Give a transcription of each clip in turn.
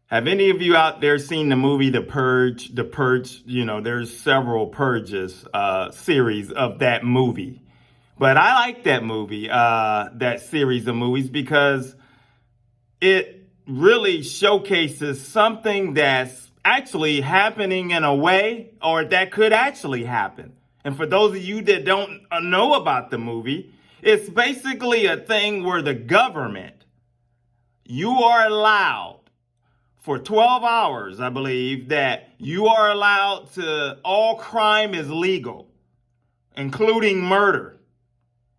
Have any of you out there seen the movie The Purge? The Purge, there's several Purges series of that movie. But I like that movie, that series of movies, because it really showcases something that's actually happening in a way, or that could actually happen. And for those of you that don't know about the movie, it's basically a thing where the government, you are allowed for 12 hours, I believe, that you are allowed to, all crime is legal, including murder.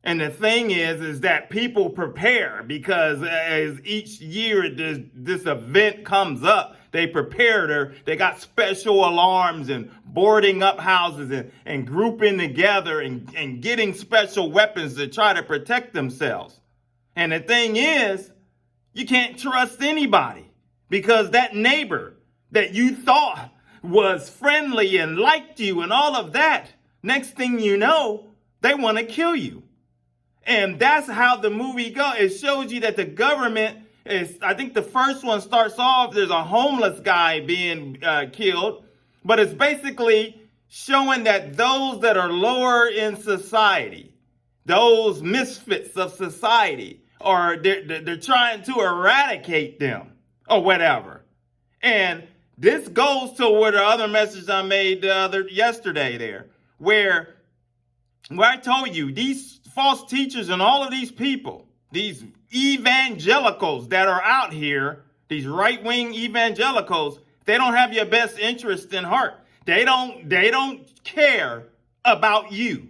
And the thing is that people prepare, because as each year this event comes up, they prepare. They got special alarms and boarding up houses and grouping together and getting special weapons to try to protect themselves. And the thing is, you can't trust anybody, because that neighbor that you thought was friendly and liked you and all of that, next thing you know, they want to kill you. And that's how the movie goes. It shows you that the government is, I think the first one starts off, there's a homeless guy being killed, but it's basically showing that those that are lower in society, those misfits of society, or they're trying to eradicate them or whatever. And this goes to where the other message I made yesterday there, where I told you these false teachers and all of these people, these evangelicals that are out here, these right-wing evangelicals, they don't have your best interest in heart. They don't care about you.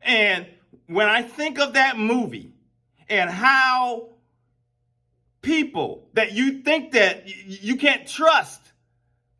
And when I think of that movie and how people that you think that you can't trust,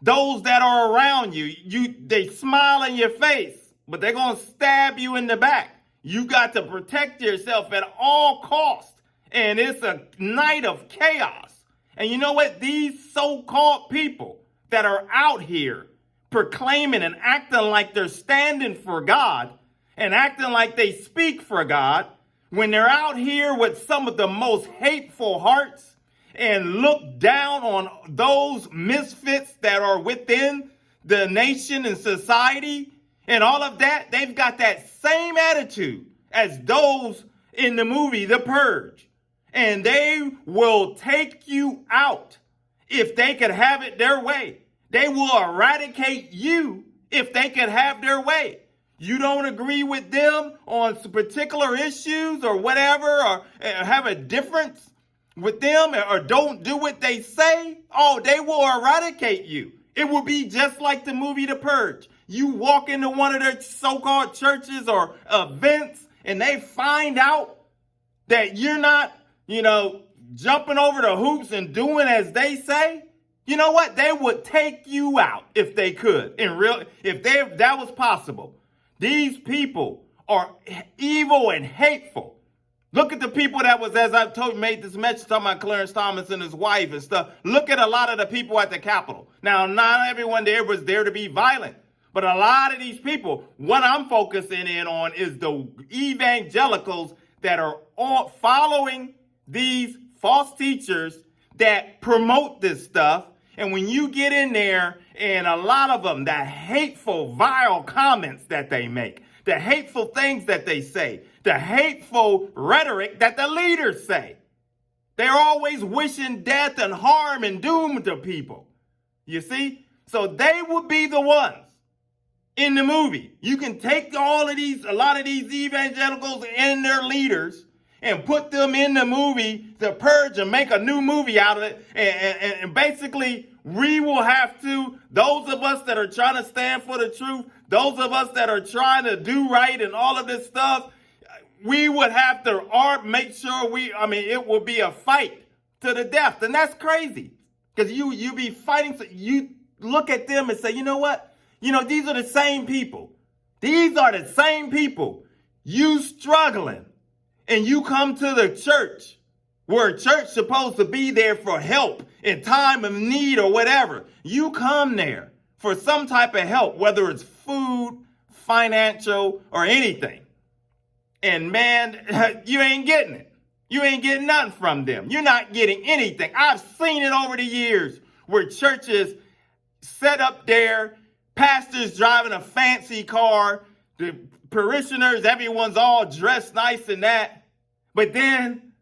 those that are around you, they smile in your face, but they're going to stab you in the back. You got to protect yourself at all costs. And it's a night of chaos. And you know what? These so-called people that are out here proclaiming and acting like they're standing for God and acting like they speak for God, when they're out here with some of the most hateful hearts and look down on those misfits that are within the nation and society and all of that, they've got that same attitude as those in the movie The Purge. And they will take you out if they could have it their way. They will eradicate you if they could have their way. You don't agree with them on some particular issues or whatever, or have a difference with them, or don't do what they say, they will eradicate you. It will be just like the movie The Purge. You walk into one of their so-called churches or events, and they find out that you're not, jumping over the hoops and doing as they say. You know what? They would take you out if they could. If that was possible. These people are evil and hateful. Look at the people that was, as I've made this message talking about Clarence Thomas and his wife and stuff. Look at a lot of the people at the Capitol. Now, not everyone there was there to be violent, but a lot of these people, what I'm focusing in on is the evangelicals that are all following these false teachers that promote this stuff. And when you get in there, and a lot of them, the hateful, vile comments that they make, the hateful things that they say, the hateful rhetoric that the leaders say, they're always wishing death and harm and doom to people. You see? So they would be the ones in the movie. You can take a lot of these evangelicals and their leaders and put them in the movie, The Purge, and make a new movie out of it. And basically, we will have to, those of us that are trying to stand for the truth, those of us that are trying to do right and all of this stuff, we would have to make sure it will be a fight to the death. And that's crazy. Because you be fighting, so you look at them and say, you know what? These are the same people. These are the same people. You struggling. And you come to the church, where church supposed to be there for help in time of need or whatever. You come there for some type of help, whether it's food, financial, or anything. And man, you ain't getting it. You ain't getting nothing from them. You're not getting anything. I've seen it over the years where churches set up there, pastors driving a fancy car, the parishioners, everyone's all dressed nice and that. But then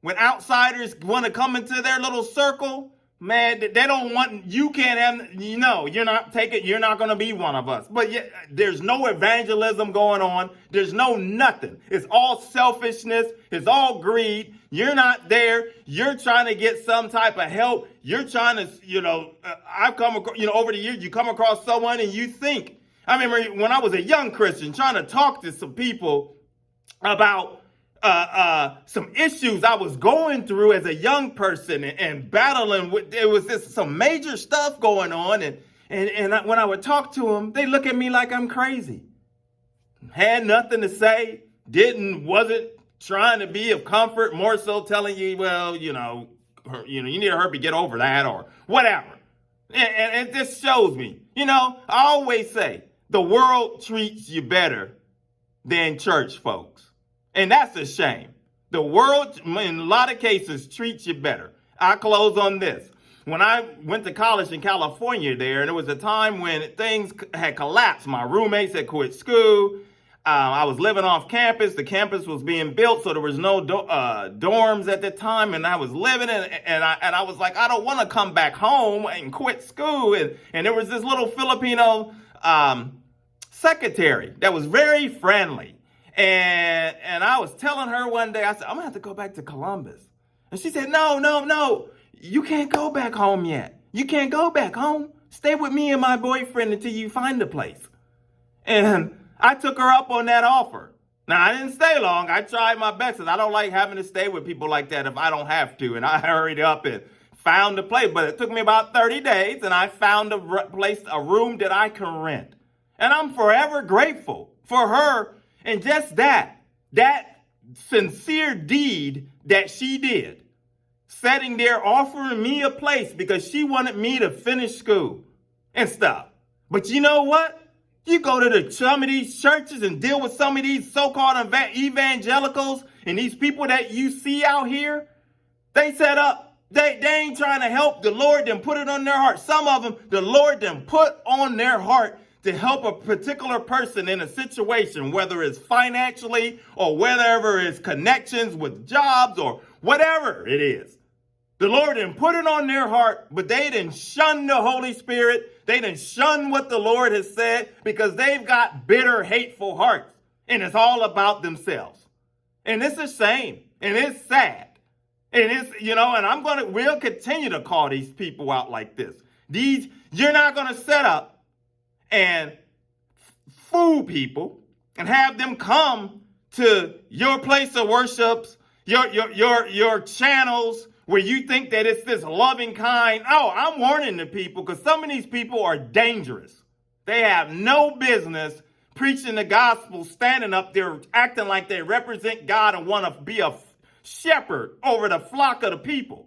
when outsiders want to come into their little circle, man, they don't want, you can't have, you're not going to be one of us. But yet, there's no evangelism going on. There's no nothing. It's all selfishness. It's all greed. You're not there. You're trying to get some type of help. You're trying to, I've come across, over the years, you come across someone and you think, I remember when I was a young Christian trying to talk to some people about some issues I was going through as a young person and battling with, there was some major stuff going on. And when I would talk to them, they look at me like I'm crazy. Had nothing to say, wasn't trying to be of comfort, more so telling you, well, you need to hurry get over that or whatever. And it just shows me, I always say the world treats you better than church folks. And that's a shame. The world, in a lot of cases, treats you better. I close on this. When I went to college in California there, and it was a time when things had collapsed. My roommates had quit school. I was living off campus. The campus was being built, so there was no dorms at the time. And I was living in, and I was like, I don't want to come back home and quit school. And there was this little Filipino secretary that was very friendly. And I was telling her one day, I said, I'm going to have to go back to Columbus. And she said, no, you can't go back home yet. You can't go back home. Stay with me and my boyfriend until you find a place. And I took her up on that offer. Now, I didn't stay long. I tried my best, because I don't like having to stay with people like that if I don't have to. And I hurried up and found a place. But it took me about 30 days, and I found a room that I can rent. And I'm forever grateful for her. And just that sincere deed that she did, sitting there offering me a place because she wanted me to finish school and stuff. But you know what? You go to some of these churches and deal with some of these so-called evangelicals and these people that you see out here, they set up, they ain't trying to help. The Lord done put it on their heart. Some of them, the Lord done put on their heart to help a particular person in a situation, whether it's financially or whatever it's connections with jobs or whatever it is. The Lord didn't put it on their heart, but they didn't shun the Holy Spirit. They didn't shun what the Lord has said because they've got bitter, hateful hearts, and it's all about themselves. And it's a shame, and it's sad. And it's, and we'll continue to call these people out like this. You're not going to set up and fool people and have them come to your place of worships, your channels where you think that it's this loving kind. Oh, I'm warning the people because some of these people are dangerous. They have no business preaching the gospel, standing up there, acting like they represent God and want to be a shepherd over the flock of the people.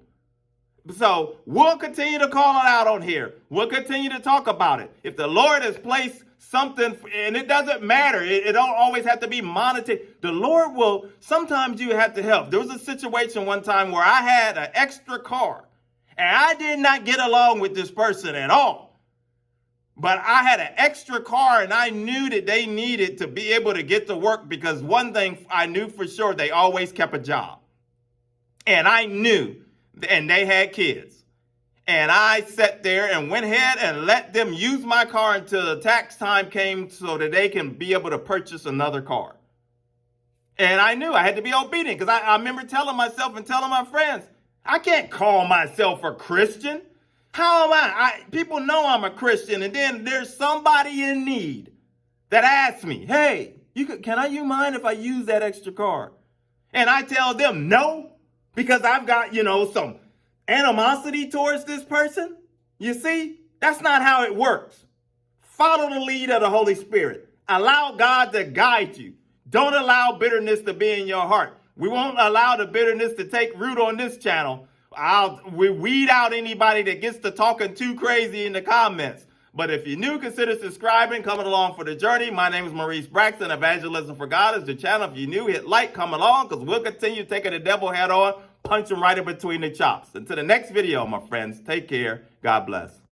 So we'll continue to call it out on here. We'll continue to talk about it. If the Lord has placed something, and it doesn't matter, it don't always have to be monetary. The Lord will, sometimes you have to help. There was a situation one time where I had an extra car, and I did not get along with this person at all. But I had an extra car, and I knew that they needed to be able to get to work because one thing I knew for sure, they always kept a job. And I knew. And they had kids. And I sat there and went ahead and let them use my car until the tax time came so that they can be able to purchase another car. And I knew I had to be obedient because I remember telling myself and telling my friends, I can't call myself a Christian. How am I? People know I'm a Christian. And then there's somebody in need that asks me, hey, can you mind if I use that extra car? And I tell them no. Because I've got, some animosity towards this person. You see, that's not how it works. Follow the lead of the Holy Spirit. Allow God to guide you. Don't allow bitterness to be in your heart. We won't allow the bitterness to take root on this channel. We weed out anybody that gets to talking too crazy in the comments. But if you're new, consider subscribing, coming along for the journey. My name is Maurice Braxton. Evangelism for God is the channel. If you're new, hit like, come along, because we'll continue taking the devil head on, punch them right in between the chops. Until the next video, my friends, take care. God bless.